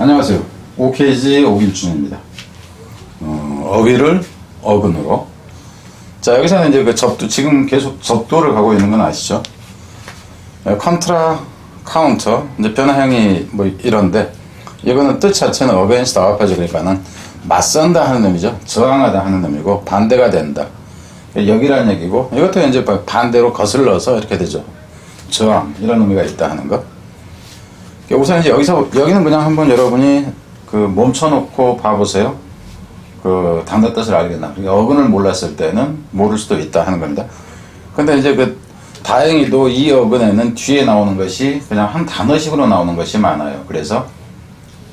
안녕하세요. OKG 오길준입니다. 어휘를 어근으로. 자, 여기서는 이제 그 접두, 지금 계속 접두를 가고 있는 건 아시죠? 컨트라, 카운터, 이제 변화형이 뭐 이런데, 이거는 뜻 자체는 against, opposite, 그러니까는 맞선다 하는 의미죠. 저항하다 하는 의미고, 반대가 된다. 여기라는 얘기고, 이것도 이제 반대로 거슬러서 이렇게 되죠. 저항, 이런 의미가 있다 하는 것. 우선 이제 여기는 그냥 한번 여러분이 그 멈춰놓고 봐보세요. 그 단어 뜻을 알겠나. 그러니까 어근을 몰랐을 때는 모를 수도 있다 하는 겁니다. 근데 이제 다행히도 이 어근에는 뒤에 나오는 것이 그냥 한 단어식으로 나오는 것이 많아요. 그래서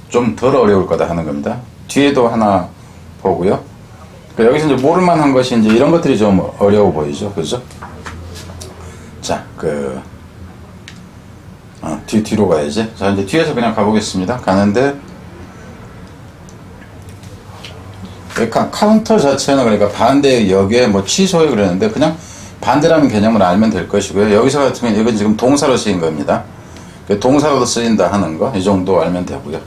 좀 덜 어려울 거다 하는 겁니다. 뒤에도 하나 보고요. 그러니까 여기서 이제 모를 만한 것이 이제 이런 것들이 좀 어려워 보이죠. 그죠? 자, 뒤로 가야지. 자, 이제 뒤에서 그냥 가보겠습니다. 가는데, 카운터 자체는 그러니까 반대 역에 뭐 취소에 그러는데, 그냥 반대라는 개념을 알면 될 것이고요. 여기서 같은 경우는 이건 지금 동사로 쓰인 겁니다. 동사로도 쓰인다 하는 거, 이 정도 알면 되고요.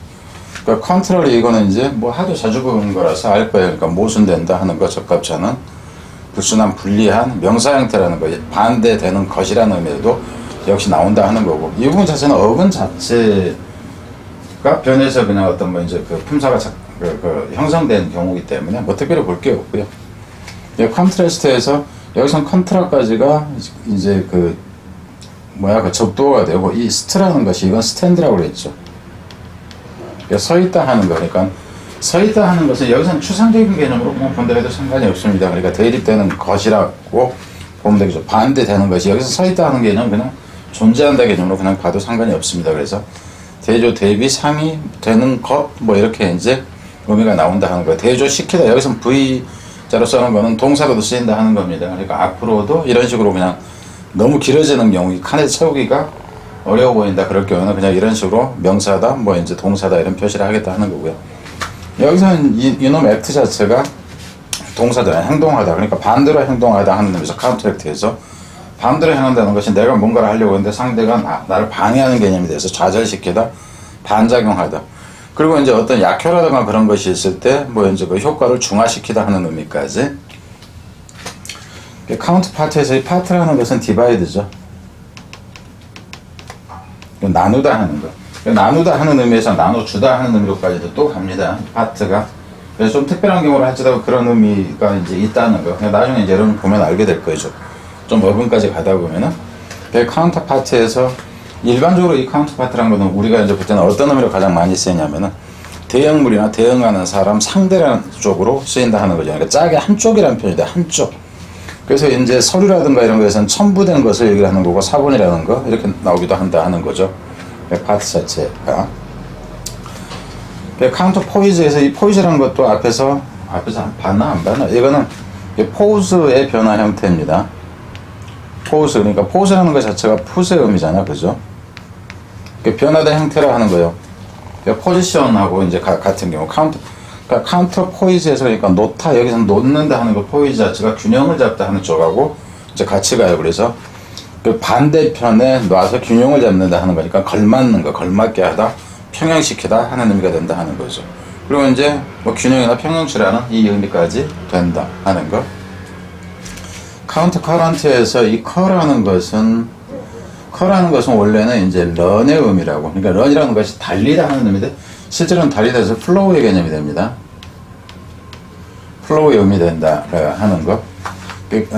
그러니까 컨트롤이 이거는 이제 뭐 하도 자주 보는 거라서 알 거예요. 그러니까 모순된다 하는 거, 적합차는 불순한, 불리한 명사 형태라는 거, 반대되는 것이라는 의미에도 역시 나온다 하는 거고, 이 부분 자체는 어근 자체가 변해서 그냥 어떤 뭐 이제 그 품사가 형성된 경우이기 때문에 뭐 특별히 볼 게 없고요. 컨트라스트에서 여기선 컨트라까지가 이제 그 접두어가 되고, 이 스트라는 것이 이건 스탠드라고 그랬죠. 서 있다 하는 거. 그러니까 서 있다 하는 것은 여기서는 추상적인 개념으로 그냥 본다 해도 상관이 없습니다. 그러니까 대립되는 것이라고 보면 되겠죠. 반대되는 것이 여기서 서 있다 하는 개념은 그냥 존재한다 개념으로 그냥 봐도 상관이 없습니다. 그래서 대조, 대비, 상이 되는 것, 뭐 이렇게 이제 의미가 나온다 하는 거예요. 대조시키다, 여기서 V자로 써는 거는 동사로도 쓰인다 하는 겁니다. 그러니까 앞으로도 이런 식으로 그냥 너무 길어지는 경우, 칸에 채우기가 어려워 보인다 그럴 경우는 그냥 이런 식으로 명사다, 뭐 이제 동사다 이런 표시를 하겠다 하는 거고요. 여기서는 이놈 액트 자체가 동사다, 행동하다, 그러니까 반대로 행동하다 하는 의미에서 카운터액트에서 반대로 행한다는 것이 내가 뭔가를 하려고 하는데 상대가 나를 방해하는 개념이 돼서 좌절시키다, 반작용하다. 그리고 이제 어떤 약효라든가 그런 것이 있을 때 뭐 이제 그 효과를 중화시키다 하는 의미까지. 카운트 파트에서 이 파트라는 것은 디바이드죠. 나누다 하는 거. 나누다 하는 의미에서 나눠주다 하는 의미로까지도 또 갑니다. 파트가. 그래서 좀 특별한 경우를 할지라도 그런 의미가 이제 있다는 거. 나중에 이제 여러분 보면 알게 될 거죠. 좀 어근까지 가다 보면은. 카운터 파트에서 일반적으로 이 카운터 파트라는 거는 우리가 이제 볼 때는 어떤 의미로 가장 많이 쓰이냐면은 대형물이나 대응하는 사람 상대라는 쪽으로 쓰인다 하는 거죠. 그러니까 짝의 한쪽이라는 표현인데 한쪽. 그래서 이제 서류라든가 이런 거에서는 첨부된 것을 얘기를 하는 거고 사본이라는 거 이렇게 나오기도 한다 하는 거죠. 파트 자체가. 카운터 포이즈에서 이 포이즈라는 것도 앞에서 봤나 안 봤나? 이거는 포즈의 변화 형태입니다. 포즈, 그러니까 포즈라는 것 자체가 푸스의 의미잖아, 그죠? 변화된 형태라 하는 거예요. 포지션하고 이제 같은 경우 그러니까 카운터 포이즈에서 그러니까 놓다, 여기서 놓는다 하는 거, 포이즈 자체가 균형을 잡다 하는 쪽하고 이제 같이 가요. 그래서 그 반대편에 놔서 균형을 잡는다 하는 거니까 걸맞는 거, 걸맞게 하다, 평형시키다 하는 의미가 된다 하는 거죠. 그리고 이제 뭐 균형이나 평형치라는 이 의미까지 된다 하는 거. 카운터 커런트에서 이 커라는 것은 원래는 이제 런의 의미라고, 그러니까 런이라는 것이 달리다 하는 의미인데 실제로는 달리다 해서 플로우의 개념이 됩니다. 플로우의 의미 된다 하는 거.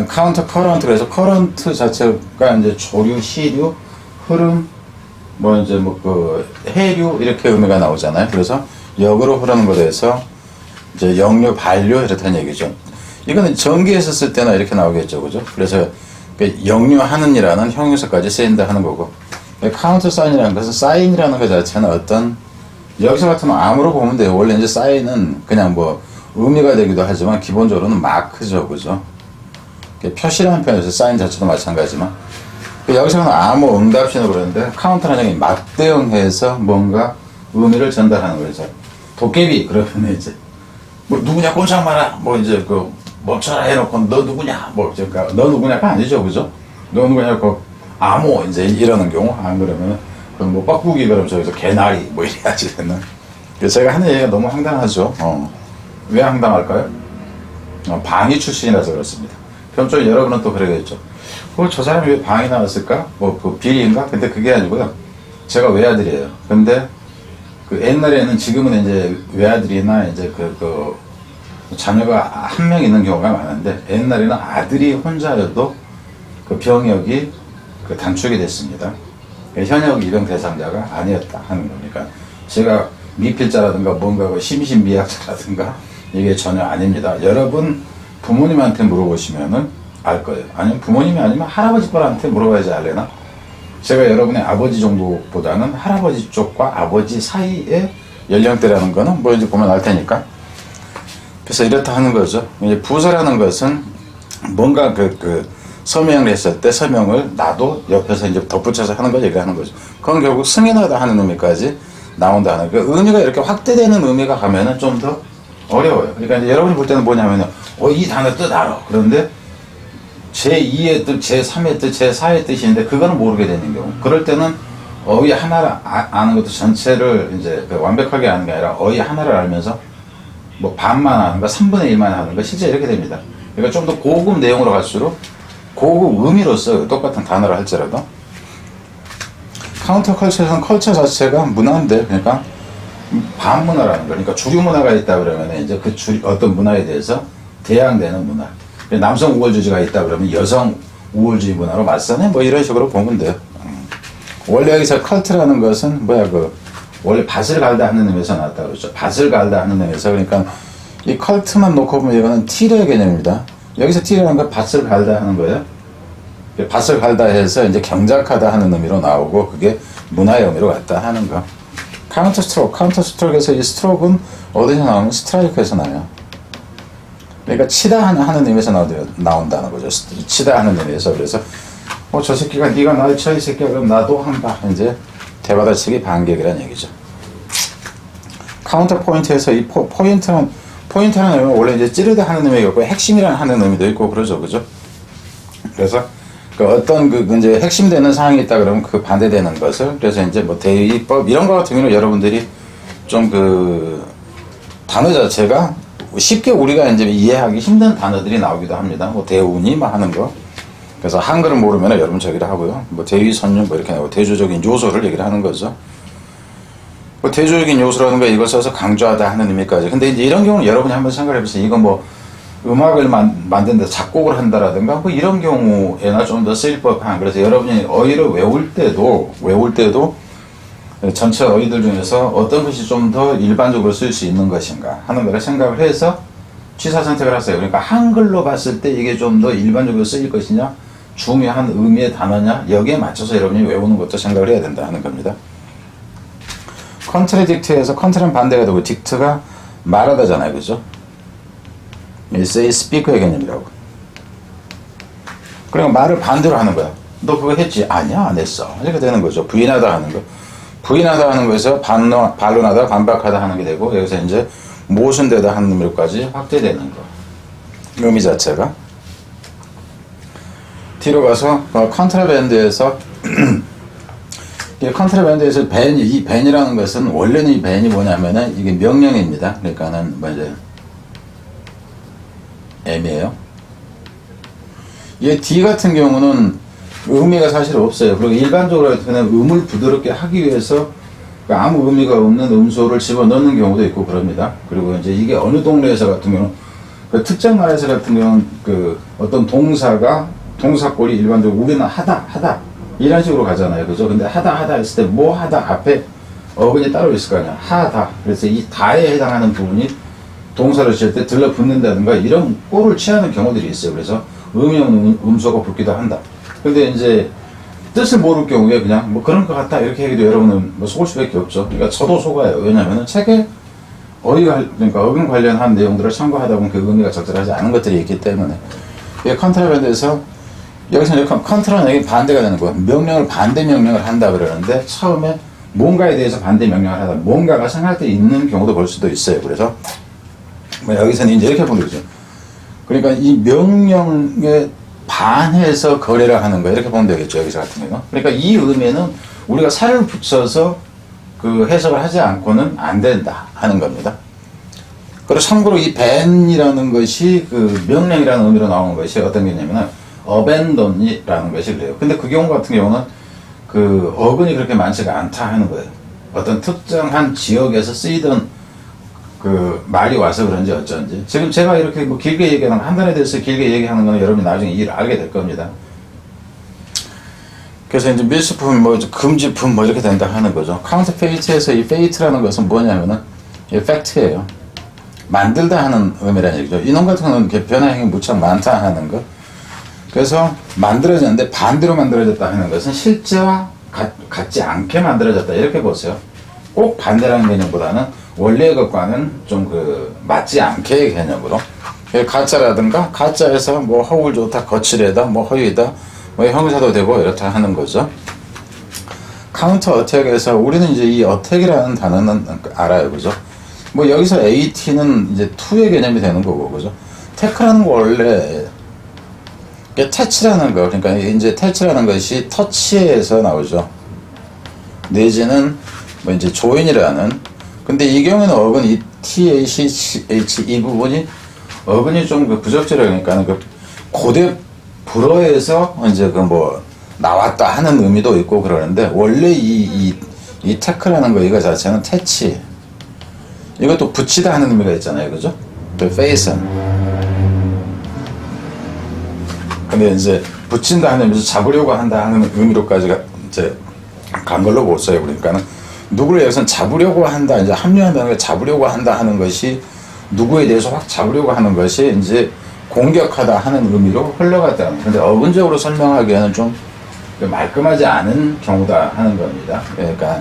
카운터 커런트, 그래서 커런트 자체가 이제 조류, 시류, 흐름, 뭐 이제 해류 이렇게 의미가 나오잖아요. 그래서 역으로 흐르는 것에 대해서 이제 역류, 반류 이렇다는 얘기죠. 이거는 전기에서 쓸 때나 이렇게 나오겠죠, 그죠? 그래서 역류하는이라는 형용사까지 쓰인다 하는 거고, 카운터 사인이라는 것은 사인이라는 것 자체는 어떤 여기서 같으면 암으로 보면 돼요. 원래 이제 사인은 그냥 뭐 의미가 되기도 하지만 기본적으로는 마크죠, 그죠? 표시라는 표현에서 사인 자체도 마찬가지지만 여기서는 암호 응답신으로 그러는데 카운터는 그냥 맞대응해서 뭔가 의미를 전달하는 거죠. 도깨비 그러면 이제 뭐 누구냐 꼼짝 마라, 뭐 이제 멈춰라 해놓고 너 누구냐, 뭐 그러니까 너 누구냐가 아니죠, 그죠? 너 누구냐 암호 이제 이러는 경우 안 그러면 뭐 뻐꾸기 그러면 저기서 개나리 뭐 이래야지 되는 제가 하는 얘기가 너무 황당하죠. 왜 황당할까요? 방위 출신이라서 그렇습니다. 그럼 좀 여러분은 또 그러겠죠. 저 사람이 왜 방위 나왔을까? 그 비리인가? 근데 그게 아니고요. 제가 외아들이에요. 근데 그 옛날에는, 지금은 이제 외아들이나 이제 자녀가 한 명 있는 경우가 많은데, 옛날에는 아들이 혼자여도 그 병역이 단축이 됐습니다. 현역 입영 대상자가 아니었다 하는 겁니까? 제가 미필자라든가 뭔가 심신미약자라든가 이게 전혀 아닙니다. 여러분 부모님한테 물어보시면은 알 거예요. 아니면 부모님이 아니면 할아버지 뻘한테 물어봐야지 알래나? 제가 여러분의 아버지 정도보다는 할아버지 쪽과 아버지 사이의 연령대라는 거는 뭐 이제 보면 알 테니까. 그래서 이렇다 하는 거죠. 이제 부서라는 것은 뭔가 서명을 했을 때 서명을 나도 옆에서 이제 덧붙여서 하는 거 얘기를 하는 거죠. 그건 결국 승인하다 하는 의미까지 나온다는, 그 의미가 이렇게 확대되는 의미가 가면은 좀 더 어려워요. 그러니까 이제 여러분이 볼 때는 뭐냐면요. 이 단어 뜻 알아. 그런데 제2의 뜻, 제3의 뜻, 제4의 뜻인데 그거는 모르게 되는 경우. 그럴 때는 어휘 하나를 아는 것도 전체를 이제 완벽하게 아는 게 아니라 어휘 하나를 알면서 뭐 반만 하는 거, 3분의 1만 하는 거, 실제 이렇게 됩니다. 그러니까 좀 더 고급 내용으로 갈수록 고급 의미로서 똑같은 단어를 할지라도. 카운터 컬처에서는 컬처 자체가 문화인데, 그러니까 반문화라는 거. 그러니까 주류 문화가 있다 그러면 이제 어떤 문화에 대해서 대항되는 문화. 남성 우월주의가 있다 그러면 여성 우월주의 문화로 맞서네, 뭐 이런 식으로 보면 돼요. 원래 여기서 컬트라는 것은 원래 밭을 갈다 하는 의미에서 나왔다 그러죠. 밭을 갈다 하는 의미에서. 그러니까 이 컬트만 놓고 보면 이거는 티레의 개념입니다. 여기서 티레라는 건 밭을 갈다 하는 거예요. 밭을 갈다 해서 이제 경작하다 하는 의미로 나오고, 그게 문화의 의미로 갔다 하는 거. 카운터 스트로크에서 이 스트로크는 어디서 나오면 스트라이크에서 나와요. 그러니까 치다 하는 의미에서 나온다는 거죠. 치다 하는 의미에서. 그래서 저 새끼가 네가 날 쳐, 이 새끼야, 그럼 나도 한다. 이제 대받아치기 반격이라는 얘기죠. 카운터 포인트에서 이 포인트는 의미는 원래 이제 찌르다 하는 의미가 있고 핵심이라는 하는 의미도 있고 그러죠, 그죠? 그래서 어떤 이제 핵심되는 사항이 있다 그러면 그 반대되는 것을, 그래서 이제 뭐 대의법 이런 거 같은 경우는 여러분들이 좀 단어 자체가 쉽게 우리가 이제 이해하기 힘든 단어들이 나오기도 합니다. 뭐 대운이 뭐 하는 거. 그래서 한글을 모르면 여러분 저기를 하고요. 뭐 대의 선율 뭐 이렇게 나오고 대조적인 요소를 얘기를 하는 거죠. 뭐 대조적인 요소라는 거 이걸 써서 강조하다 하는 의미까지. 근데 이제 이런 경우는 여러분이 한번 생각해 보세요. 이거 뭐 음악을 만든다, 작곡을 한다라든가 뭐 이런 경우에나 좀 더 쓰일 법한. 그래서 여러분이 어휘를 외울 때도 전체 어휘들 중에서 어떤 것이 좀 더 일반적으로 쓸 수 있는 것인가 하는 걸 생각을 해서 취사 선택을 하세요. 그러니까 한글로 봤을 때 이게 좀 더 일반적으로 쓰일 것이냐, 중요한 의미의 단어냐, 여기에 맞춰서 여러분이 외우는 것도 생각을 해야 된다 하는 겁니다. 컨트라딕트에서 컨트는 반대가 되고 딕트가 말하다잖아요, 그죠? say, speak의 개념이라고. 그러니까 말을 반대로 하는 거야. 너 그거 했지? 아니야, 안 했어. 이렇게 되는 거죠. 부인하다 하는 거. 부인하다 하는 거에서 반론하다, 반박하다 하는 게 되고, 여기서 이제 모순되다 하는 의미로까지 확대되는 거. 의미 자체가. 뒤로 가서 컨트라밴드에서 컨트라밴드에서 이 밴이라는 것은 원래는 이 밴이 뭐냐면은 이게 명령입니다. 그러니까는 뭐 이제 M이에요. 이 D 같은 경우는 의미가 사실 없어요. 그리고 일반적으로 그냥 음을 부드럽게 하기 위해서 아무 의미가 없는 음소를 집어넣는 경우도 있고 그럽니다. 그리고 이제 이게 어느 동네에서 같은 경우는 특정 나라에서 같은 경우는 어떤 동사꼴이 일반적으로 우리는 하다 이런 식으로 가잖아요, 그죠? 근데 하다 했을 때 뭐 하다 앞에 어근이 따로 있을 거 아니야. 하다. 그래서 이 다에 해당하는 부분이 동사를 쓸 때 들러붙는다든가 이런 꼴을 취하는 경우들이 있어요. 그래서 의미 없는 음소가 붙기도 한다. 근데 이제 뜻을 모를 경우에 그냥 뭐 그런 것 같다 이렇게 얘기도 여러분은 뭐 속을 수밖에 없죠. 그러니까 저도 속아요. 왜냐면은 책에 그러니까 어근 관련한 내용들을 참고하다 보면 그 의미가 적절하지 않은 것들이 있기 때문에. 컨트라밴드에서 여기서 이제 컨트라는 여기 반대가 되는 거예요. 반대 명령을 한다 그러는데 처음에 뭔가에 대해서 반대 명령을 하다 뭔가가 생각할 때 있는 경우도 볼 수도 있어요. 그래서 뭐 여기서는 이제 이렇게 보는 거죠. 그러니까 이 명령에 반해서 거래를 하는 거 이렇게 보면 되겠죠. 여기서 같은 경우. 그러니까 이 의미는 우리가 살을 붙여서 그 해석을 하지 않고는 안 된다 하는 겁니다. 그리고 참고로 이 ban이라는 것이 그 명령이라는 의미로 나오는 것이 어떤 개념이냐면 abandon이라는 것이 그래요. 근데 그 경우 같은 경우는 그 어근이 그렇게 많지가 않다 하는 거예요. 어떤 특정한 지역에서 쓰이던 그 말이 와서 그런지 어쩐지. 지금 제가 이렇게 뭐 길게 얘기하는 한 단에 대해서 길게 얘기하는 거는 여러분이 나중에 이해를 알게 될 겁니다. 그래서 이제 밀수품, 뭐 금지품 뭐 이렇게 된다 하는 거죠. 카운터페이트에서 이 페이트라는 것은 뭐냐면은 이 팩트예요. 만들다 하는 의미라는 얘기죠. 이놈 같은 경우는 변화행위 무척 많다 하는 거. 그래서 만들어졌는데 반대로 만들어졌다 하는 것은 실제와 같지 않게 만들어졌다 이렇게 보세요. 꼭 반대라는 개념보다는 원래의 것과는 좀 그 맞지 않게의 개념으로 가짜라든가 가짜에서 뭐 허울 좋다, 거칠하다, 뭐 허위다, 뭐 형사도 되고 이렇다 하는 거죠. 카운터 어택에서 우리는 이제 이 어택이라는 단어는 알아요, 그죠? 뭐 여기서 AT는 이제 투의 개념이 되는 거고, 그죠? 태클하는 거 원래 태치라는 거, 그러니까 이제 태치라는 것이 터치에서 나오죠. 내지는 뭐 이제 조인이라는. 근데 이 경우에는 어근 이 THH 이 부분이 어근이 좀 그 부적절하니까 그 고대 불어에서 이제 그 뭐 나왔다 하는 의미도 있고 그러는데 원래 이 태클하는 거 이거 자체는 태치. 이것도 붙이다 하는 의미가 있잖아요, 그죠? 그 페이슨. 근데 이제 붙인다 하는 의미에서 잡으려고 한다 하는 의미로까지가 이제 간 걸로 보세요. 그러니까는 누구를 여기서는 잡으려고 한다, 이제 합류한다는 게 잡으려고 한다 하는 것이 누구에 대해서 확 잡으려고 하는 것이 이제 공격하다 하는 의미로 흘러갔다는. 근데 어근적으로 설명하기에는 좀 말끔하지 않은 경우다 하는 겁니다. 그러니까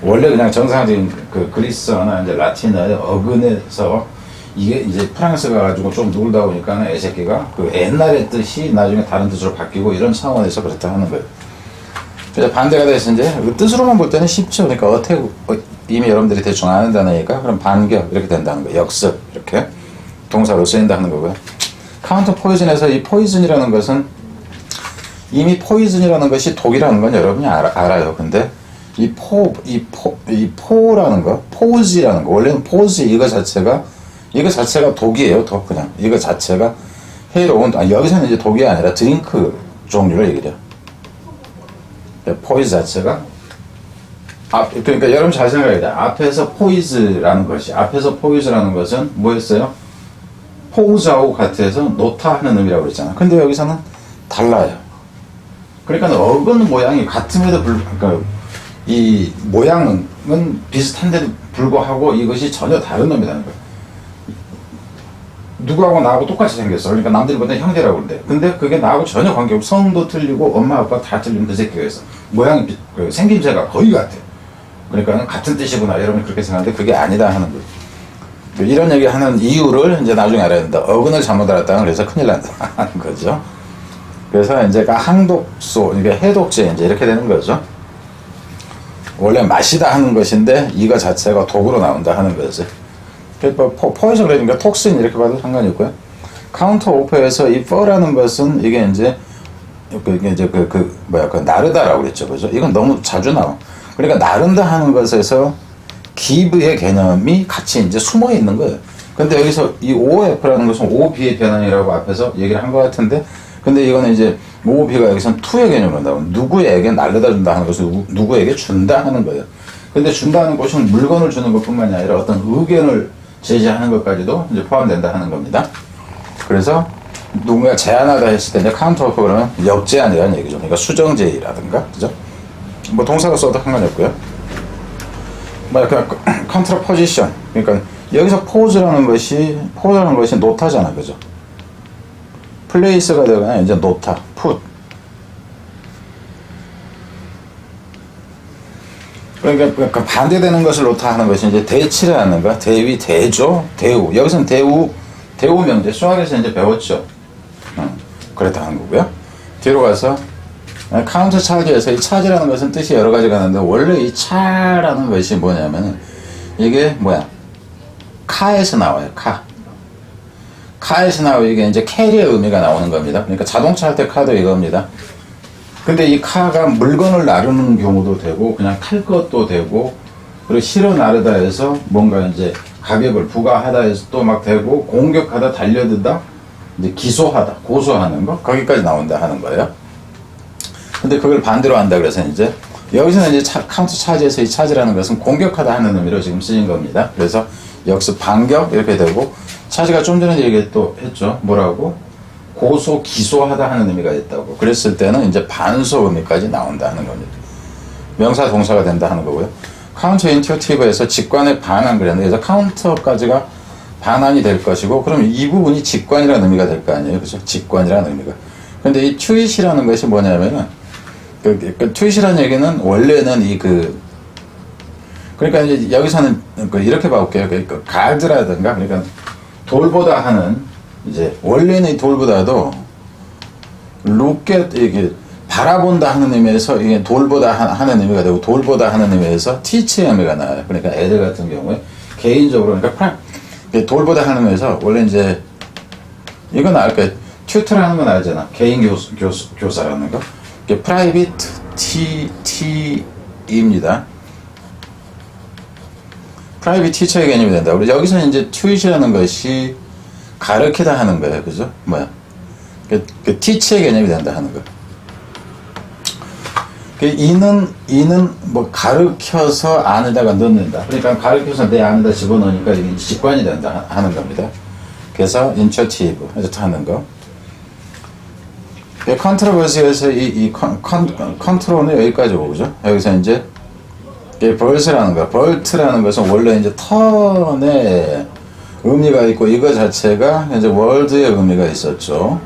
원래 그냥 정상적인 그 그리스어나 이제 라틴어의 어근에서 이게 이제 프랑스 가가지고 좀 놀다 보니까 애새끼가 그 옛날의 뜻이 나중에 다른 뜻으로 바뀌고 이런 차원에서 그렇다 하는 거예요. 그래서 반대가 돼서 이제 그 뜻으로만 볼 때는 쉽죠. 그러니까 어택 이미 여러분들이 대충 아는 단어니까 그럼 반격 이렇게 된다는 거예요. 역습 이렇게 동사로 쓰인다 하는 거고요. 카운터 포이즌에서 이 포이즌이라는 것은 이미 포이즌이라는 것이 독이라는 건 여러분이 알아요. 근데 이 포라는 거, 포즈라는 거, 원래는 포즈 이거 자체가 독이에요. 독 그냥 이거 자체가 해로운. 여기서는 이제 독이 아니라 드링크 종류를 얘기해요. 포이즈 자체가 그러니까 여러분 잘 생각해야 돼. 앞에서 포이즈라는 것은 뭐였어요? 포우즈하고 같아서 놓다 하는 의미라고 그랬잖아. 근데 여기서는 달라요. 그러니까 어근 모양이 같음에도 그러니까 이 모양은 비슷한데도 불구하고 이것이 전혀 다른 놈이라는 거예요. 누구하고 나하고 똑같이 생겼어. 그러니까 남들이 보다 형제라고 그러는데. 근데 그게 나하고 전혀 관계없고 성도 틀리고 엄마 아빠 다 틀린 그 새끼가 있어. 모양이 생김새가 거의 같아. 그러니까 같은 뜻이구나. 여러분이 그렇게 생각하는데 그게 아니다 하는 거예요. 이런 얘기 하는 이유를 이제 나중에 알아야 된다. 어근을 잘못 알았다면 그래서 큰일 난다 하는 거죠. 그래서 이제 항독소, 이게 해독제 이제 이렇게 되는 거죠. 원래 마시다 하는 것인데 이거 자체가 독으로 나온다 하는 거지. 포이즌 그러니까 톡신 이렇게 봐도 상관이 없고요. 카운터 오퍼에서 이 퍼라는 것은 이게 이제 나르다라고 그랬죠, 그죠? 이건 너무 자주 나와. 그러니까 나른다 하는 것에서 기브의 개념이 같이 이제 숨어 있는 거예요. 근데 여기서 이 OF라는 것은 OB의 변환이라고 앞에서 얘기를 한 것 같은데, 근데 이거는 이제 OB가 여기서는 투의 개념으로 나오고 누구에게 날려다 준다 하는 것을 누구에게 준다 하는 거예요. 근데 준다는 것은 물건을 주는 것뿐만이 아니라 어떤 의견을 제시하는 것까지도 이제 포함된다 하는 겁니다. 그래서 누군가 제안하다 했을 때 이제 카운터 오퍼는 역제안이라는 얘기죠. 그러니까 수정제의라든가, 그죠? 뭐 동사로 써도 상관이 없고요. 뭐 약간 컨트라 포지션. 그러니까 여기서 포즈라는 것이 노타잖아, 그죠? 플레이스가 되거나 이제 노타, 풋. 그러니까 반대되는 것을 노타 하는 것이 이제 대치라는 거, 대위, 대조, 대우. 여기서는 대우 명제, 수학에서 이제 배웠죠. 그랬다 하는 거고요. 뒤로 가서 카운터 차지에서 이 차지라는 것은 뜻이 여러 가지가 있는데 원래 이 차라는 것이 뭐냐면은 이게 뭐야? 카에서 나와요. 카에서 나오고 이게 이제 캐리의 의미가 나오는 겁니다. 그러니까 자동차 할 때 카도 이겁니다. 근데 이 카가 물건을 나르는 경우도 되고 그냥 탈 것도 되고 그리고 실어 나르다 해서 뭔가 이제 가격을 부과하다 해서 또 막 되고, 공격하다, 달려들다, 이제 기소하다, 고소하는 거, 거기까지 나온다 하는 거예요. 근데 그걸 반대로 한다 그래서 이제 여기서는 이제 카운터 차지에서 이 차지라는 것은 공격하다 하는 의미로 지금 쓰인 겁니다. 그래서 여기서 반격 이렇게 되고, 차지가 좀 전에 얘기 또 했죠. 뭐라고? 고소, 기소하다 하는 의미가 있다고. 그랬을 때는 이제 반소 의미까지 나온다 하는 겁니다. 명사, 동사가 된다 하는 거고요. 카운터 인튜티브에서 직관에 반한 그랬는데, 그래서 카운터까지가 반환이 될 것이고, 그럼 이 부분이 직관이라는 의미가 될 거 아니에요. 그죠? 직관이라는 의미가. 근데 이 투잇이라는 것이 뭐냐면은, 투잇이라는 얘기는 원래는 그러니까 이제 여기서는 이렇게 봐볼게요. 가드라든가, 그러니까 돌보다 하는, 이제 원래는 이 돌보다도 이게 바라본다 하는 의미에서 이게 돌보다 하는 의미가 되고, 돌보다 하는 의미에서 teach의 의미가 나와요. 그러니까 애들 같은 경우에 개인적으로, 그러니까 돌보다 하는 의미에서 원래 이제 이건 알까? 튜터라는 건 알잖아. 개인 교사라는 거. 이게 프라이빗 T입니다. 프라이빗 티처의 개념이 된다. 우리 여기서 이제 튜잇이라는 것이 가르치다 하는 거예요. 그죠? 그 티처의 개념이 된다 하는 거. 이는 뭐 가르쳐서 안에다가 넣는다. 그러니까 가르쳐서 내 안에다 집어넣으니까 이게 직관이 된다 하는 겁니다. 그래서 인처티브 하는 거. 컨트로버시에서 이 컨트롤은 여기까지 오고, 그죠? 여기서 이제 벌스라는 거, 벌트라는 것은 원래 이제 턴의 의미가 있고, 이거 자체가 이제 월드의 의미가 있었죠.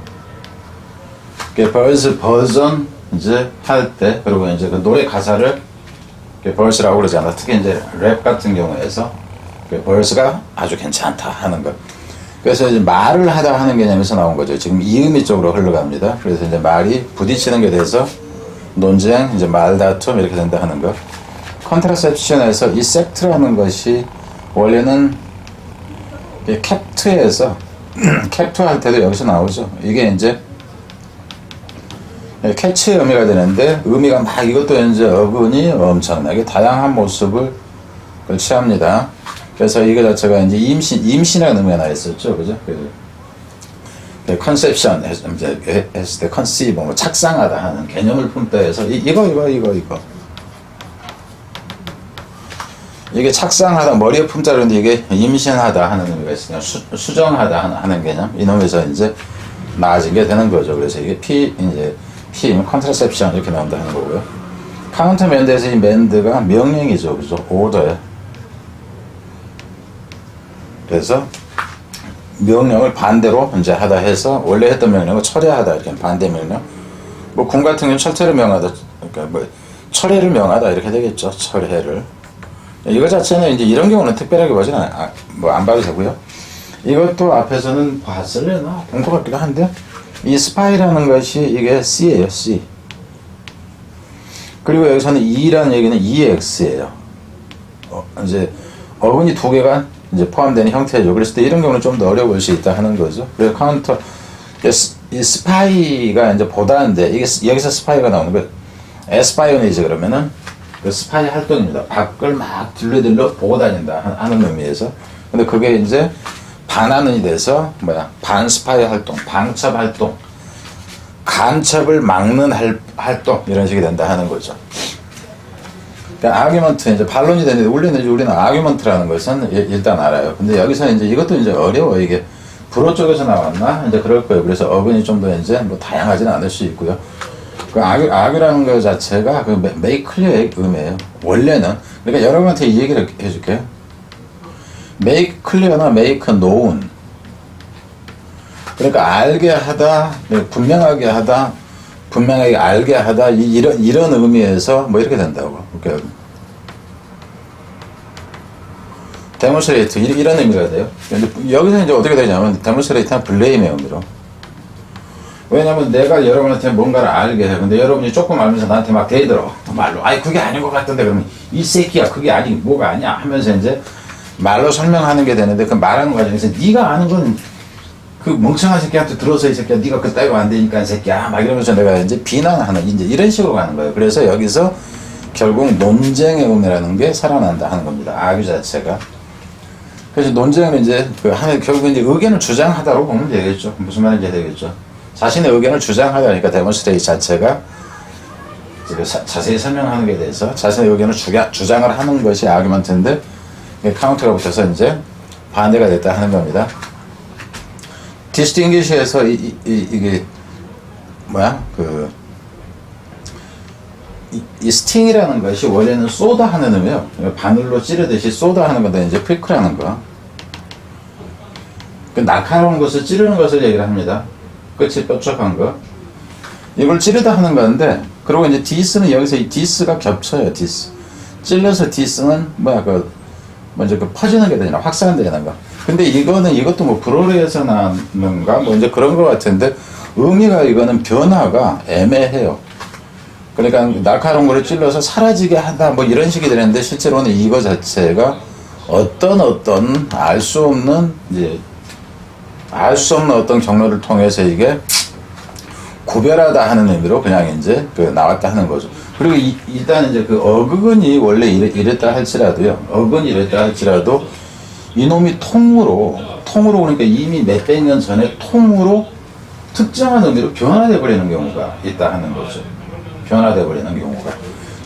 벌스 버전 이제 할 때, 그리고 이제 그 노래 가사를 벌스라고 그러잖아. 특히 이제 랩 같은 경우에서 벌스가 아주 괜찮다 하는 거. 그래서 이제 말을 하다 하는 개념에서 나온 거죠. 지금 이의미 쪽으로 흘러갑니다. 그래서 이제 말이 부딪히는 게 돼서 논쟁, 이제 말다툼 이렇게 된다 하는 거. 컨트라셉션에서 이 섹트라는 것이 원래는 캡트에서 캡트 할 때도 여기서 나오죠. 이게 이제 캐치의 의미가 되는데, 의미가 막 이것도 이제 어근이 엄청나게 다양한 모습을 취합니다. 그래서 이거 자체가 이제 임신이라는 의미가 나 있었죠. 그죠? 컨셉션 했을 때 컨시브, 뭐 착상하다 하는 개념을 품다 해서 이거. 이게 착상하다, 머리에 품자로인데 이게 임신하다 하는 의미가 있으니까 수정하다 하는 개념. 이놈에서 이제 나아진 게 되는 거죠. 그래서 이게 P이면 컨트라셉션 이렇게 나온다 하는 거고요. 카운터맨드에서 이 맨드가 명령이죠. 그죠? 오더에. 그래서 명령을 반대로 이제 하다 해서 원래 했던 명령을 철회하다, 이렇게 반대 명령. 뭐 군 같은 경우는 철퇴를 명하다, 그러니까 뭐 철회를 명하다 이렇게 되겠죠. 철회를. 이거 자체는 이제 이런 경우는 특별하게 보지는 뭐 안 봐도 되고요. 이것도 앞에서는 봤을래나 본 것 같기도 한데, 이 스파이라는 것이 이게 C예요, C. 그리고 여기서는 E라는 얘기는 EX예요. 이제 어근이 두 개가 이제 포함되는 형태죠. 그랬을 때 이런 경우는 좀 더 어려워 보일 수 있다 하는 거죠. 그래서 카운터, 이 스파이가 이제 보다인데, 이게 여기서 스파이가 나오는 거예요. 에스파이어니즈 그러면은 그 스파이 활동입니다. 밖을 막 들러 보고 다닌다 하는 의미에서. 근데 그게 이제 반환이 돼서 반스파이 활동, 방첩 활동, 간첩을 막는 활동, 이런 식이 된다 하는 거죠. 그러니까 아규먼트, 이제 반론이 되는데, 우리는 아규먼트라는 것은 일단 알아요. 근데 여기서 이제 이것도 이제 어려워. 이게 불어 쪽에서 나왔나? 이제 그럴 거예요. 그래서 어근이 좀 더 이제 뭐 다양하지는 않을 수 있고요. 그 아규라는 것 자체가 그 make clear의 의미예요. 원래는. 그러니까 여러분한테 이 얘기를 해줄게요. make clear나 make known. 그러니까 알게 하다, 분명하게 하다, 분명하게 알게 하다, 이런 의미에서 뭐 이렇게 된다고. 그러니까 demonstrate 이런 의미가 돼요. 근데 여기서 이제 어떻게 되냐면 demonstrate는 blame의 의미로. 왜냐면 내가 여러분한테 뭔가를 알게 해. 근데 여러분이 조금 알면서 나한테 막 대들어. 말로. 아니, 그게 아닌 것 같던데. 그러면 이 새끼야, 그게 아니, 뭐가 아니야. 하면서 이제 말로 설명하는 게 되는데, 그 말하는 과정에서 네가 아는 건 그 멍청한 새끼한테 들어서 이 새끼야, 네가 그따위가 안 되니까 이 새끼야. 막 이러면서 내가 이제 비난하는, 이제 이런 식으로 가는 거예요. 그래서 여기서 결국 논쟁의 의미라는 게 살아난다 하는 겁니다. 악유 자체가. 그래서 논쟁은 이제 결국 이제 의견을 주장하다고 보면 되겠죠. 무슨 말인지 되겠죠. 자신의 의견을 주장하다니까 데몬스트레이트 자체가 자세히 설명하는 게 대해서 자신의 의견을 주장을 하는 것이 아규먼트인데 카운터가 붙어서 이제 반대가 됐다 하는 겁니다. 디스팅기시에서 이게 뭐야 이 스팅이라는 것이 원래는 쏘다 하는 의미예요. 바늘로 찌르듯이 쏘다 하는 건데 이제 프리크라는 거. 날카로운 것을 찌르는 것을 얘기를 합니다. 끝이 뾰족한 거. 이걸 찌르다 하는 건데, 그리고 이제 디스는 여기서 이 디스가 겹쳐요. 디스. 찔러서 디스는 먼저 퍼지는 게 되잖아. 확산되는 거. 근데 이것도 뭐 불어에서 나는가 뭐 이제 그런 거 같은데 의미가 이거는 변화가 애매해요. 그러니까 날카로운 거를 찔러서 사라지게 한다 뭐 이런 식이 되는데 실제로는 이거 자체가 어떤 알 수 없는 어떤 경로를 통해서 이게 구별하다 하는 의미로 그냥 이제 나왔다 하는 거죠. 그리고 일단 이제 어근이 원래 이랬다 할지라도 이놈이 통으로 그러니까 이미 몇백 년 전에 통으로 특정한 의미로 변화돼 버리는 경우가 있다 하는 거죠. 변화돼 버리는 경우가.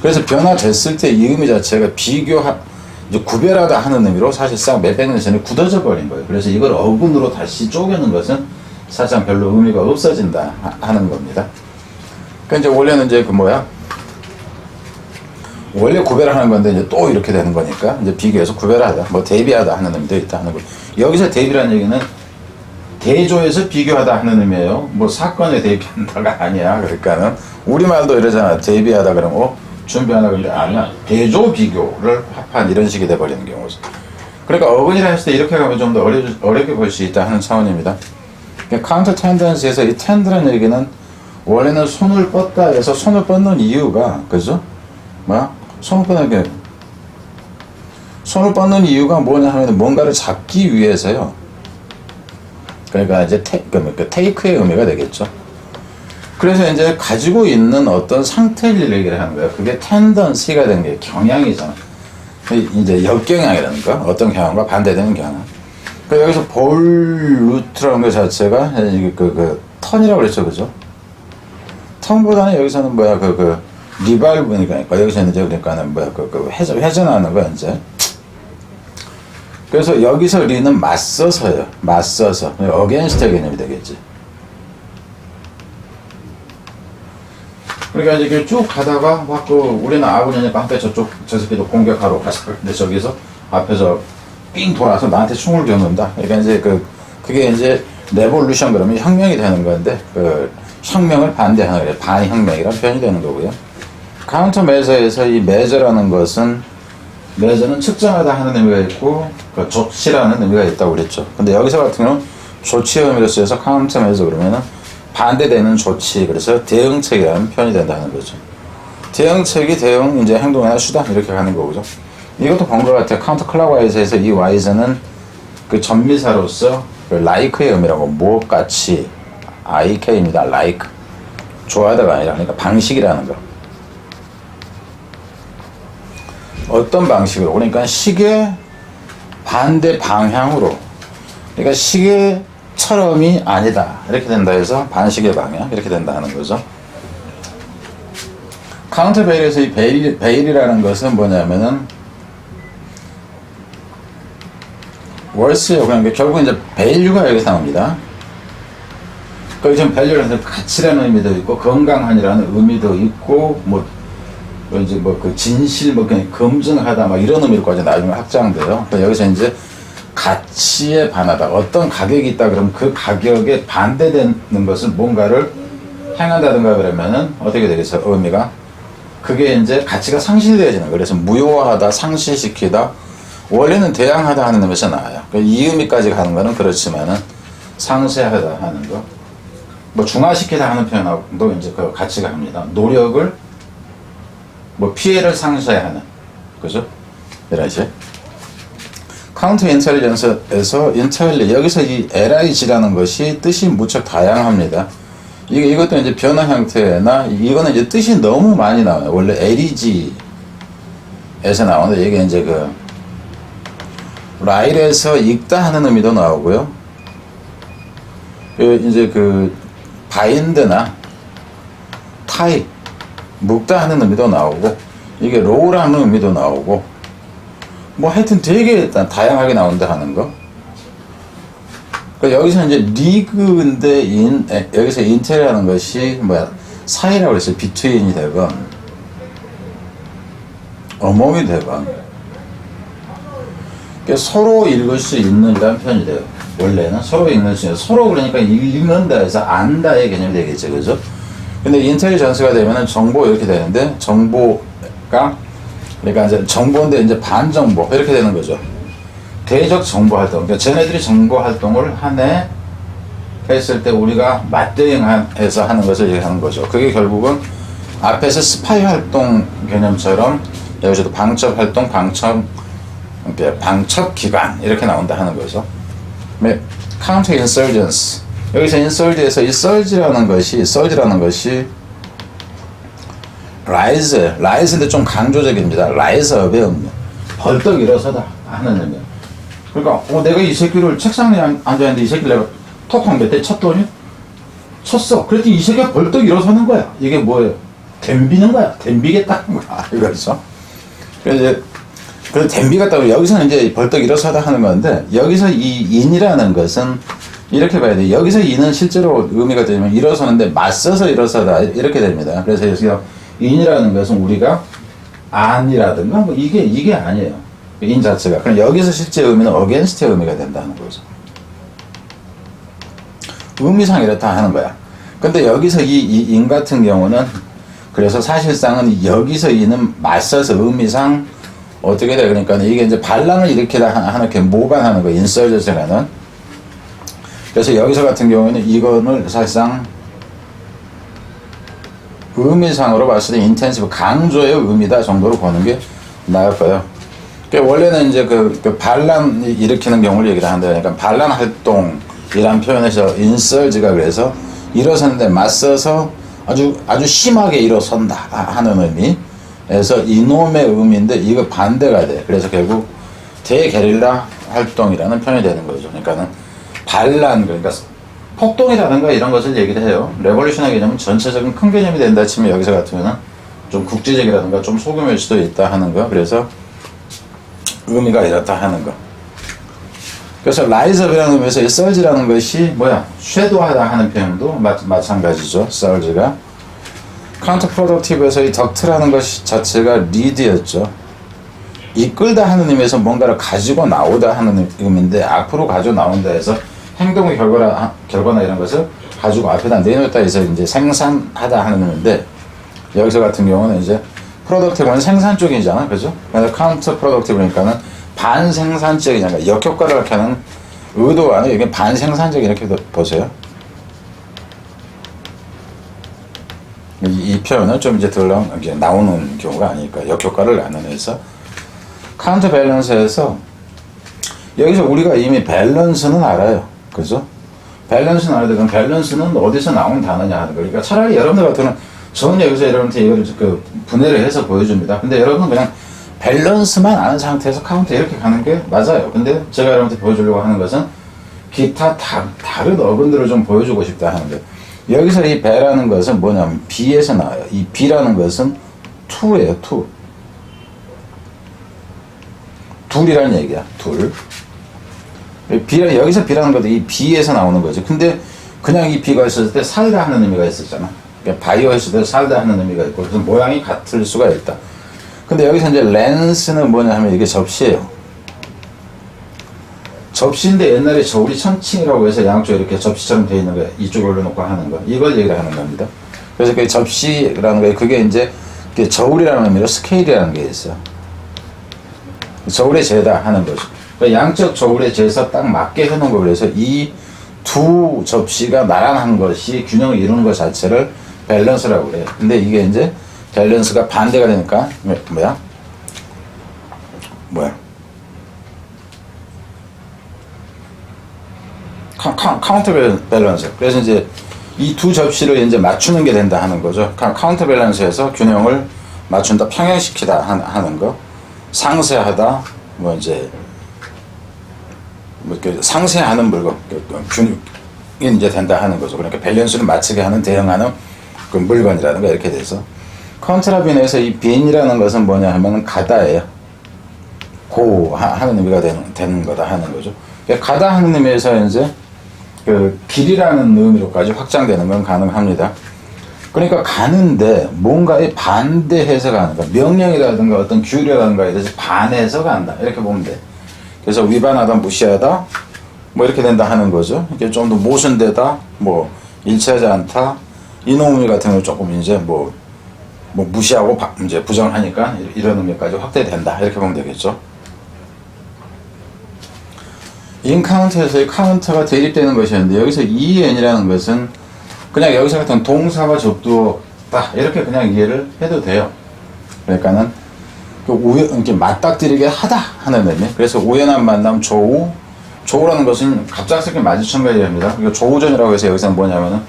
그래서 변화됐을 때 이 의미 자체가 이제 구별하다 하는 의미로 사실상 몇백 년 전에 굳어져 버린 거예요. 그래서 이걸 어근으로 다시 쪼개는 것은 사실상 별로 의미가 없어진다 하는 겁니다. 그러니까 이제 원래는 이제 원래 구별하는 건데 이제 또 이렇게 되는 거니까 이제 비교해서 구별하다, 뭐 대비하다 하는 의미도 있다 하는 거예요. 여기서 대비라는 얘기는 대조해서 비교하다 하는 의미예요. 뭐 사건에 대비한다가 아니야. 그러니까는 우리말도 이러잖아. 대비하다 그러면 준비하다 그런데 아니야. 대조 비교를 합한 이런 식이 돼버리는 경우죠. 그러니까 어근이라 했을 때 이렇게 가면 좀 더 어렵게 볼 수 있다 하는 차원입니다. 카운터 텐던시에서 이 텐드라는 얘기는 원래는 손을 뻗다 해서 손을 뻗는 이유가 그죠? 손을 뻗는 이유가 뭐냐 하면 뭔가를 잡기 위해서요. 그러니까 이제 테이크의 의미가 되겠죠. 그래서 이제 가지고 있는 어떤 상태를 얘기를 하는 거예요. 그게 텐던시가 된 게 경향이잖아. 이제 역경향이라는 거. 어떤 경향과 반대되는 경향. 그러니까 여기서 볼루트라는 것 자체가 턴이라고 그랬죠. 그죠? 턴보다는 여기서는 리발브니까 여기서는 이제 그러니까는 회전하는 거야, 이제. 그래서 여기서 리는 맞서서요. 맞서서. 어게인스트 개념이 되겠지. 그러니까 이제 쭉 가다가 우리는 아군이니까 한때 저 새끼도 공격하러 가서 근데 저기서 앞에서 삥 돌아서 나한테 총을 겨눈다. 그러니까 이제 그게 이제 레볼루션 그러면 혁명이 되는 건데 혁명을 반대하는 거예요. 반혁명이라는 표현이 되는 거고요. 카운터 메저에서 이 메저라는 것은 메저는 측정하다 하는 의미가 있고 조치라는 의미가 있다고 그랬죠. 근데 여기서 같은 경우는 조치의 의미로 쓰여서 카운터 메저 그러면은 반대되는 조치, 그래서 대응책이라는 표현이 된다는 거죠. 대응책이 이제 행동이나 수단 이렇게 가는 거죠. 이것도 본 것 같아요. 카운터 클락와이즈에서 이 와이즈는 전미사로서 like의 의미라고 무엇같이 ik입니다. like 좋아하다가 아니라 그러니까 방식이라는 거. 어떤 방식으로? 그러니까 시계 반대 방향으로. 그러니까 시계처럼이 아니다. 이렇게 된다 해서 반시계 방향 이렇게 된다는 거죠. 카운터 베일에서 이 베일이라는 것은 뭐냐면은 월스예요. 그러니까 결국 이제 밸류가 여기서 나옵니다. 거기 지금 밸류라는 가치라는 의미도 있고 건강한이라는 의미도 있고 진실 그냥 검증하다 이런 의미로까지 나중에 확장돼요. 그러니까 여기서 이제 가치에 반하다. 어떤 가격이 있다 그러면 그 가격에 반대되는 것을 뭔가를 행한다든가 그러면은 어떻게 되겠어요? 의미가 그게 이제 가치가 상실되어지는 거예요. 그래서 무효화하다, 상실시키다. 원래는 대항하다 하는 의미에서 나와요. 이 의미까지 가는 거는 그렇지만은 상쇄하다 하는 거. 중화시키다 하는 표현하고도 이제 그 가치가 합니다. 노력을 피해를 상쇄하는 그죠? 이런 식. 카운터 인텔리전스에서 여기서 이 LIG라는 것이 뜻이 무척 다양합니다. 이것도 이제 변화 형태나 이거는 이제 뜻이 너무 많이 나와요. 원래 LEG 에서 나오는데 이게 이제 그 라일에서 읽다 하는 의미도 나오고요. 이제 그 바인드나 타이 묶다 하는 의미도 나오고 이게 로우라는 의미도 나오고 뭐 하여튼 되게 다양하게 나온다 하는 거. 그러니까 여기서 이제 리그인데 여기서 인텔이라는 것이 뭐야 사이라고 했어요. 비트윈이 되건 어몽이 되건 그러니까 서로 읽을 수 있는다는 표현이 돼요. 원래는 서로 읽는 수 있는 서로 그러니까 읽는다 해서 안다의 개념이 되겠죠. 그죠? 근데 인텔리전스가 되면은 정보 이렇게 되는데 정보가 그러니까 이제 정보인데 이제 반정보 이렇게 되는 거죠. 대적 정보 활동. 그러니까 쟤네들이 정보 활동을 하네 했을 때 우리가 맞대응해서 하는 것을 얘기하는 거죠. 그게 결국은 앞에서 스파이 활동 개념처럼 여기서도 방첩 활동, 방첩 기관 이렇게 나온다 하는 거죠. counter insurgents. 여기서 insurge에서 이 surge라는 것이 rise인데 좀 강조적입니다. rise up의 의미. 벌떡 일어서다 하는 의미. 그러니까 내가 이 새끼를 책상 위에 앉아있는데 이 새끼를 내가 톡 몇 대 쳤더니 쳤어. 그랬더니 이 새끼가 벌떡 일어서는 거야. 이게 뭐예요? 댐비는 거야. 댐비겠다는 거야. 이거죠. 그래서 댐비겠다고 여기서는 이제 벌떡 일어서다 하는 건데 여기서 이 인이라는 것은 이렇게 봐야 돼. 여기서 이는 실제로 의미가 되면 일어서는데 맞서서 일어서다 이렇게 됩니다. 그래서 여기서 인이라는 것은 우리가 안이라든가 뭐 이게 아니에요. 인 자체가. 그럼 여기서 실제 의미는 against의 의미가 된다는 거죠. 의미상 이렇다 하는 거야. 근데 여기서 이 인 같은 경우는 그래서 사실상은 여기서 이는 맞서서 의미상 어떻게 돼? 그러니까 이게 이제 반란을 일으키다 하는 게 모반하는 거 인서저스라는. 그래서 여기서 같은 경우에는 이거를 사실상 의미상으로 봤을 때 인텐시브 강조의 의미다 정도로 보는 게 나을 거예요. 그러니까 원래는 이제 그 반란 일으키는 경우를 얘기를 한다. 그러니까 반란 활동이란 표현에서 인설지가 그래서 일어서는데 맞서서 아주 심하게 일어선다 하는 의미에서 이놈의 의미인데 이거 반대가 돼. 그래서 결국 대게릴라 활동이라는 표현이 되는 거죠. 그러니까는 반란 그러니까 폭동이라든가 이런 것을 얘기를 해요. 레볼루션의 개념은 전체적인 큰 개념이 된다 치면 여기서 같으면 좀 국제적이라든가 좀 소규모일 수도 있다 하는 거. 그래서 의미가 이렇다 하는 거. 그래서 라이즈업이라는 의미에서 이 썰지라는 것이 뭐야? 쉐도하다 하는 표현도 마찬가지죠. 썰지가. 카운터 프로덕티브에서 이 덕트라는 것 자체가 리드였죠. 이끌다 하는 의미에서 뭔가를 가지고 나오다 하는 의미인데 앞으로 가지고 나온다 해서 행동의 결과나 이런 것을 가지고 앞에다 내놓다 해서 이제 생산하다 하는 의미인데 여기서 같은 경우는 이제 프로덕티브는 생산 쪽이잖아. 그죠? 그래서 카운터 프로덕티브니까는 반생산적인 그러니까 역효과를 이렇게 하는 의도가 아니고 이게 반생산적인 이렇게 보세요. 이 표현은 좀 이제 덜 나오는 경우가 아니니까 역효과를 나누면서 카운터 밸런스에서 여기서 우리가 이미 밸런스는 알아요. 그죠? 밸런스는 알아야 되고 밸런스는 어디서 나온 단어냐 하는 거. 그러니까 차라리 여러분들 같으면 저는 여기서 여러분한테 이걸 분해를 해서 보여줍니다. 근데 여러분은 그냥 밸런스만 아는 상태에서 카운터 이렇게 가는 게 맞아요. 근데 제가 여러분한테 보여주려고 하는 것은 기타 다른 어근들을 좀 보여주고 싶다 하는 거예요. 여기서 이 배라는 것은 뭐냐면 B에서 나와요. 이 B라는 것은 to예요. to. 둘이라는 얘기야. 둘. 여기서 B라는 것도 이 B에서 나오는 거죠. 근데 그냥 이 B가 있을 때 살다 하는 의미가 있었잖아. 그러니까 바이오 했을 때 살다 하는 의미가 있고 그래서 모양이 같을 수가 있다. 근데 여기서 이제 렌스는 뭐냐 하면 이게 접시예요. 접시인데 옛날에 저울이 천칭이라고 해서 양쪽 이렇게 접시처럼 되어 있는 거 이쪽에 올려놓고 하는 거 이걸 얘기를 하는 겁니다. 그래서 그 접시라는 거 그게 이제 저울이라는 의미로 스케일이라는 게 있어요. 저울의 재다 하는 거죠. 그러니까 양쪽 저울의 재에서 딱 맞게 해놓은 거 그래서 이 두 접시가 나란한 것이 균형을 이루는 것 자체를 밸런스라고 그래요. 근데 이게 이제 밸런스가 반대가 되니까 뭐야? 카운터 밸런스. 그래서 이제 이 두 접시를 이제 맞추는 게 된다 하는 거죠. 카운터 밸런스에서 균형을 맞춘다, 평행시키다 하는 거. 상세하다, 뭐 이제 뭐 이렇게 상세하는 물건, 균형이 이제 된다 하는 거죠. 그러니까 밸런스를 맞추게 하는, 대응하는 그 물건이라든가 이렇게 돼서. 컨트라빈에서 이 빈이라는 것은 뭐냐 하면 가다예요. 고 하는 의미가 되는 거다 하는 거죠. 그러니까 가다 하는 의미에서 이제 그 길이라는 의미로까지 확장되는 건 가능합니다. 그러니까 가는데 뭔가에 반대해서 가는 거, 명령이라든가 어떤 규례라든가에 대해서 반해서 간다 이렇게 보면 돼. 그래서 위반하다, 무시하다 뭐 이렇게 된다 하는 거죠. 이게 좀 더 모순되다, 뭐 일치하지 않다, 이놈 의미 같은 경우 조금 이제 뭐 무시하고 이제 부정하니까 이런 의미까지 확대된다 이렇게 보면 되겠죠. 인카운트에서의 카운터가 대립되는 것이었는데 여기서 EN이라는 것은 그냥 여기서 같은 동사가 접두다 이렇게 그냥 이해를 해도 돼요. 그러니까는 이렇게 맞닥뜨리게 하다 하는 의미. 그래서 우연한 만남, 조우라는 것은 갑작스럽게 마주친 거에 합니다. 그러니까 조우전이라고 해서 여기서는 뭐냐면은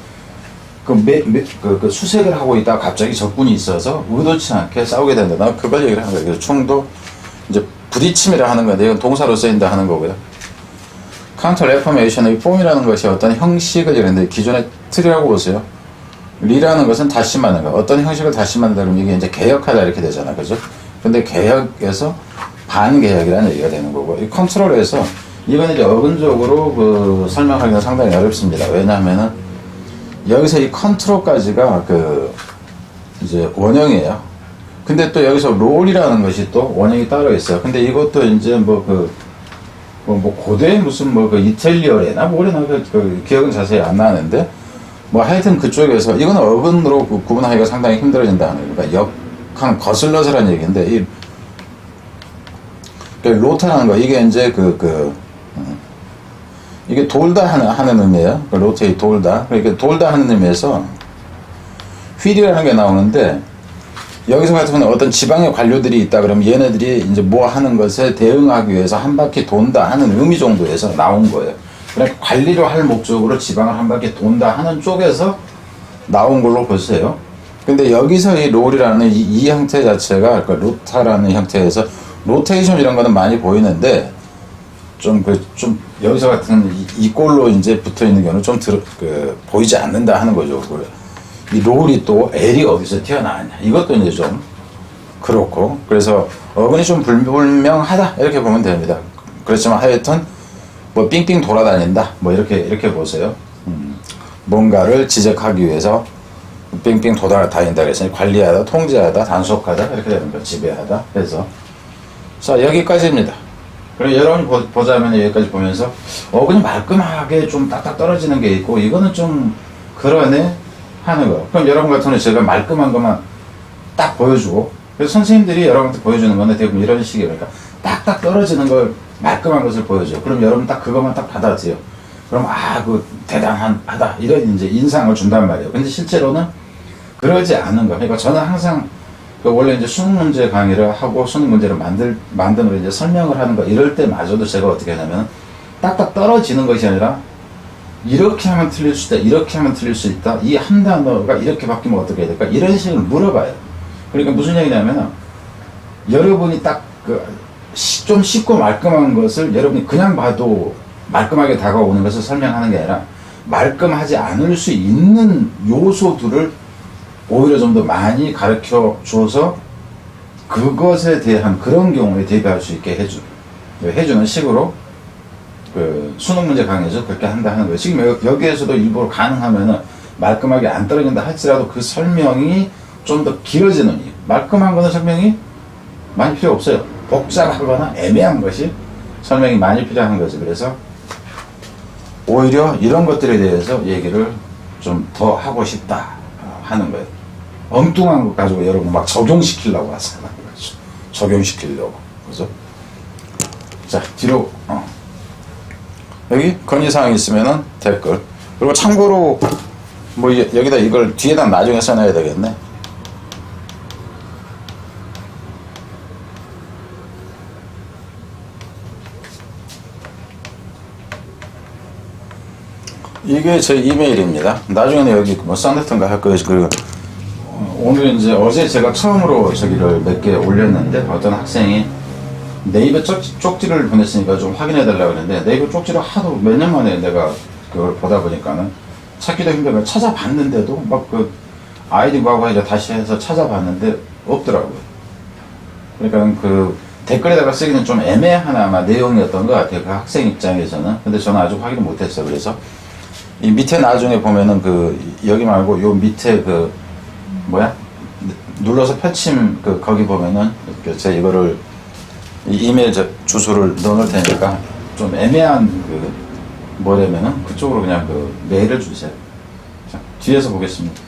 그 수색을 하고 있다가 갑자기 적군이 있어서 의도치 않게 싸우게 된다. 그걸 얘기를 하는 거예요. 그래서 충돌, 이제 부딪힘이라 하는 건데 이건 동사로 쓰인다 하는 거고요. 카운터 레포메이션의 폼이라는 것이 어떤 형식을 이랬는데 기존의 틀이라고 보세요. 리라는 것은 다시 만든다. 어떤 형식을 다시 만든다 그러면 이게 이제 개혁하다 이렇게 되잖아. 그죠? 근데 개혁에서 반개혁이라는 얘기가 되는 거고, 이 컨트롤에서 이건 이제 어근적으로 그 설명하기가 상당히 어렵습니다. 왜냐하면은 여기서 이 컨트롤까지가 그 이제 원형이에요. 근데 또 여기서 롤이라는 것이 또 원형이 따로 있어요. 근데 이것도 이제 뭐 고대 무슨 그 이탈리어래나 뭐래나 그 기억은 자세히 안 나는데 뭐 하여튼 그쪽에서 이거는 어근으로 구분하기가 상당히 힘들어진다는 거예요. 그러니까 역한 거슬러서라는 얘기인데 이 로타라는 거 이게 이제 이게 돌다 하는 의미예요. 로테이 돌다. 그러니까 돌다 하는 의미에서 휠이라는 게 나오는데 여기서 같은 경우는 어떤 지방의 관료들이 있다 그러면 얘네들이 이제 뭐 하는 것에 대응하기 위해서 한 바퀴 돈다 하는 의미 정도에서 나온 거예요. 그러니까 관리를 할 목적으로 지방을 한 바퀴 돈다 하는 쪽에서 나온 걸로 보세요. 근데 여기서 이 롤이라는 이 형태 자체가 그러니까 로타라는 형태에서 로테이션 이런 거는 많이 보이는데 좀 여기서 같은 이 꼴로 이제 붙어 있는 경우는 좀 보이지 않는다 하는 거죠. 이 롤이 또 L이 어디서 튀어나왔냐 이것도 이제 좀 그렇고, 그래서 어근이 좀 불명하다 이렇게 보면 됩니다. 그렇지만 하여튼 뭐 삥삥 돌아다닌다 뭐 이렇게 보세요. 뭔가를 지적하기 위해서 삥삥 돌아다닌다 그래서 관리하다, 통제하다, 단속하다 이렇게 되는 거, 지배하다 해서. 자, 여기까지입니다. 그리고 여러분이 보자면 여기까지 보면서 어근이 말끔하게 좀 딱딱 떨어지는 게 있고 이거는 좀 그러네 하는 거. 그럼 여러분 같은 경우는 제가 말끔한 것만 딱 보여주고, 그래서 선생님들이 여러분한테 보여주는 건데 대부분 이런 식이에요. 그러니까 딱딱 떨어지는 걸 말끔한 것을 보여줘요. 그럼 여러분 딱 그것만 딱 받아들여요. 그럼 대단하다 이런 이제 인상을 준단 말이에요. 근데 실제로는 그러지 않은 거. 그러니까 저는 항상 원래 이제 수능 문제 강의를 하고 수능 문제를 만드는 이제 설명을 하는 거 이럴 때마저도 제가 어떻게 하냐면 딱딱 떨어지는 것이 아니라 이렇게 하면 틀릴 수 있다, 이렇게 하면 틀릴 수 있다, 이 한 단어가 이렇게 바뀌면 어떻게 해야 될까 이런 식으로 물어봐요. 그러니까 무슨 얘기냐면 여러분이 딱 좀 쉽고 말끔한 것을 여러분이 그냥 봐도 말끔하게 다가오는 것을 설명하는 게 아니라 말끔하지 않을 수 있는 요소들을 오히려 좀 더 많이 가르쳐 줘서 그것에 대한 그런 경우에 대비할 수 있게 해주는 식으로 수능 문제 강의에서 그렇게 한다 하는 거예요. 지금 여기에서도 일부러 가능하면은 말끔하게 안 떨어진다 할지라도 그 설명이 좀 더 길어지는 이유. 말끔한 거는 설명이 많이 필요 없어요. 복잡하거나 애매한 것이 설명이 많이 필요한 거죠. 그래서 오히려 이런 것들에 대해서 얘기를 좀 더 하고 싶다 하는 거예요. 엉뚱한 것 가지고 여러분 막 적용시키려고 하잖아요. 적용시키려고. 그죠? 자, 뒤로, 여기 건의사항 있으면은 댓글. 그리고 참고로, 뭐, 여기다 이걸 뒤에다 나중에 써놔야 되겠네. 이게 제 이메일입니다. 나중에는 여기 뭐 쌍대통가 할 거예요. 그리고 오늘 어제 제가 처음으로 저기를 몇 개 올렸는데 어떤 학생이 네이버 쪽지를 보냈으니까 좀 확인해 달라고 그랬는데 네이버 쪽지를 하도 몇 년 만에 내가 그걸 보다 보니까는 찾기도 힘들고 찾아봤는데도 막 그 아이디 뭐하고 이제 다시 해서 찾아봤는데 없더라고요. 그러니까 그 댓글에다가 쓰기는 좀 애매한 아마 내용이었던 것 같아요. 그 학생 입장에서는. 근데 저는 아직 확인을 못했어요. 그래서 이 밑에 나중에 보면은 그 여기 말고 요 밑에 그 뭐야 눌러서 펼침 그 거기 보면은 제가 이거를 이 이메일 주소를 넣어놓을 테니까 좀 애매한 그 뭐냐면은 그쪽으로 그냥 그 메일을 주세요. 자, 뒤에서 보겠습니다.